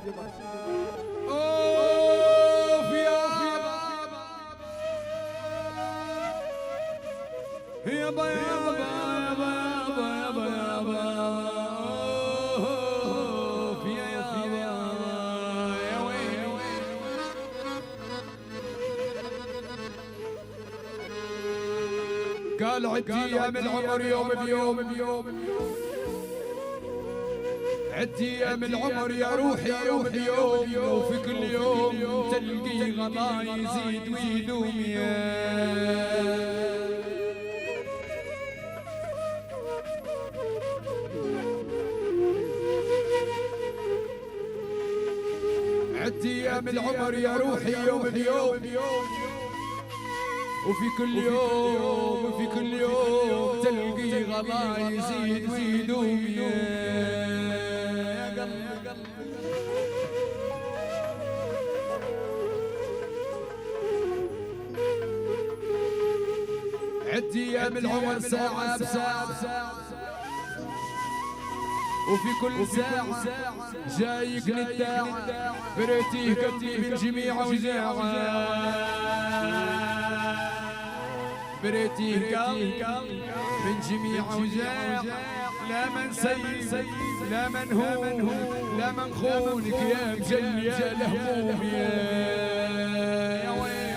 اوف يابا يابا يابا يابا يابا يابا اوف يا يابا يا ويلي قال عد ايام العمر يوم بيوم عد ايام العمر يا روحي يوم بيوم وفي كل يوم تلقي غلا يزيد ويدوم يا عد ايام العمر يا روحي يوم بيوم وفي كل يوم تلقي غلا يزيد ويدوم يا قلبي عد ايام العمر ساعة بساعة وفي كل ساعة جايك للداعة بريتيه قلبي من جميع وجاعة بريتيه قلبي من جميع وجاعة لا من سيء لا من هون لا من خونك يا مجلي يا الهموم يا ويلي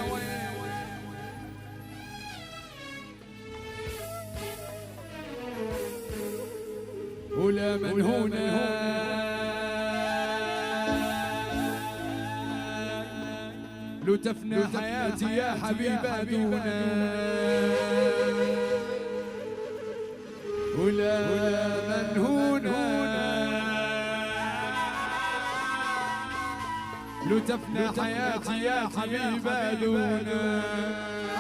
ولا من هنا لو تفنى حياتي يا حبيبة دونا ولا من هنا لو تفنى حياتي يا حبيبة دونا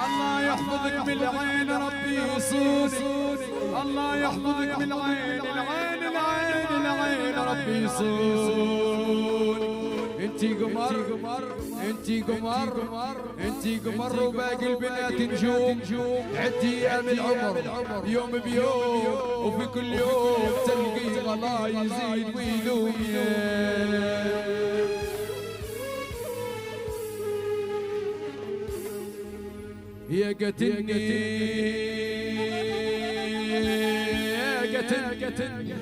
الله يحفظك من العين ربي يصونك الله يحفظك من العين ربي يصون انتي قمر وباقي البنات نجوم عدي ايام العمر يوم بيوم وفي كل يوم تلقي غلا يزيد ويدوم يا قتلني يا قتلني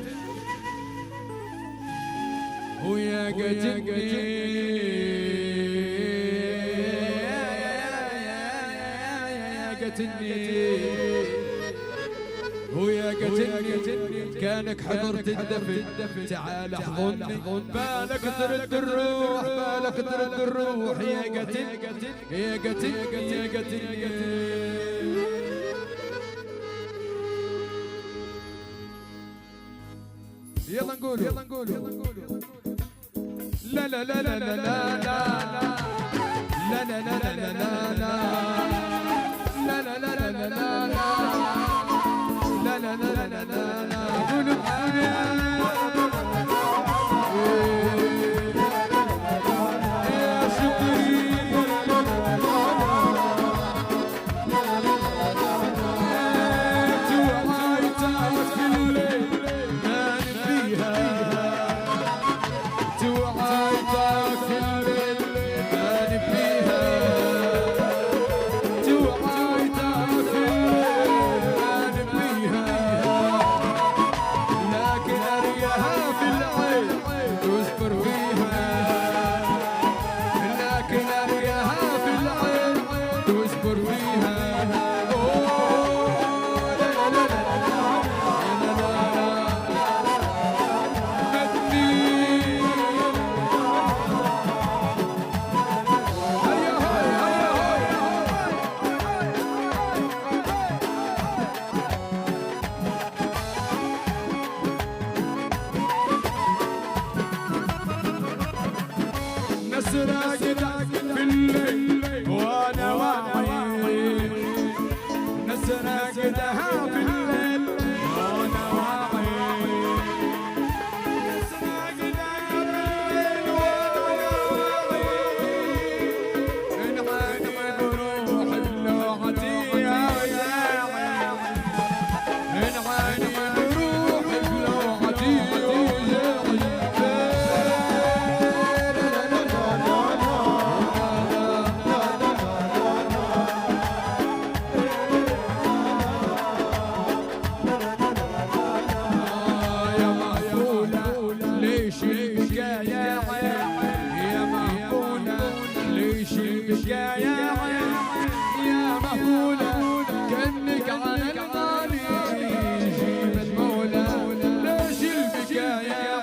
ويا قتلني ويا قتلني كانك حضرت الدفن تعال احضني بالك ترد الروح يا قتل يا قتل يلا نقول لا لا لا لا لا لا لا لا لا لا لا لا لا لا لا لا لا لا لا راقدك في الليل وانا واعي ناس راقدها في الليل وانا واعي ناس راقدها في الليل وانا واعي انعاني بروح بلوعتي يا انعاني بروح بلوعتي ليش البكايا يا مهبولة ليش البكايا يا مهبولة كأنك على الغالي يجيب المولى ليش البكايا يا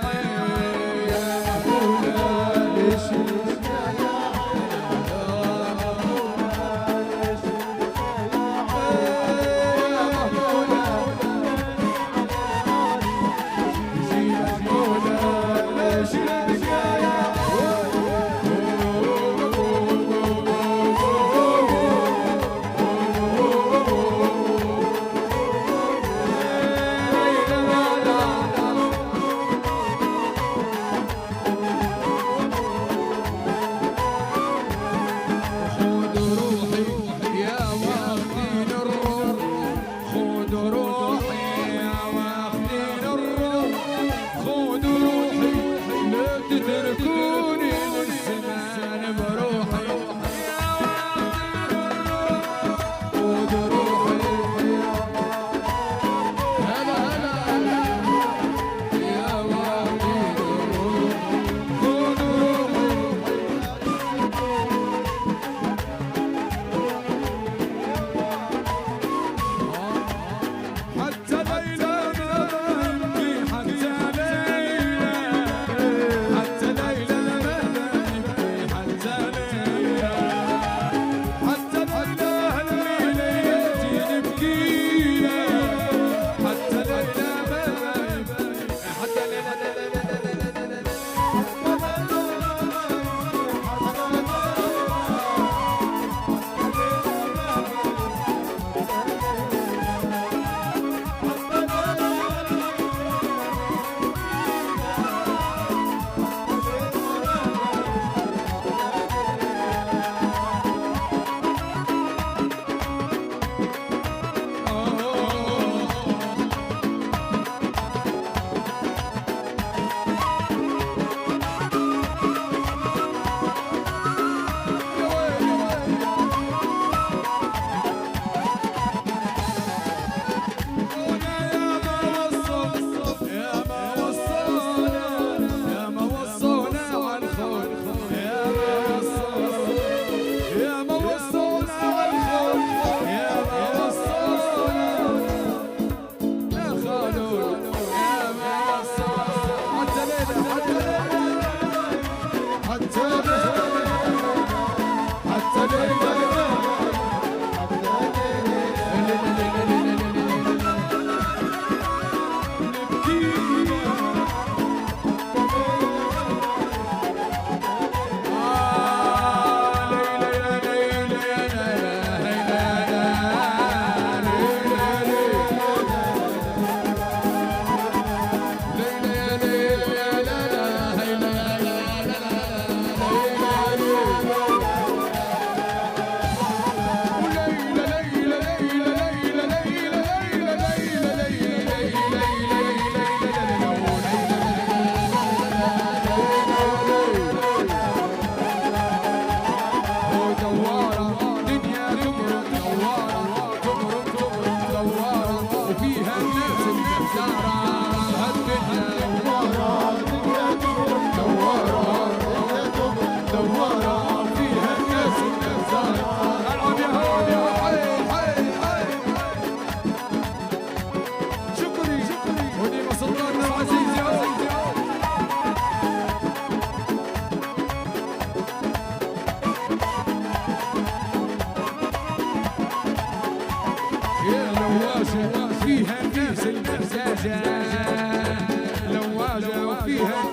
مهبولة ليش البكايا فيها الناس المزاجة لواجة وفيها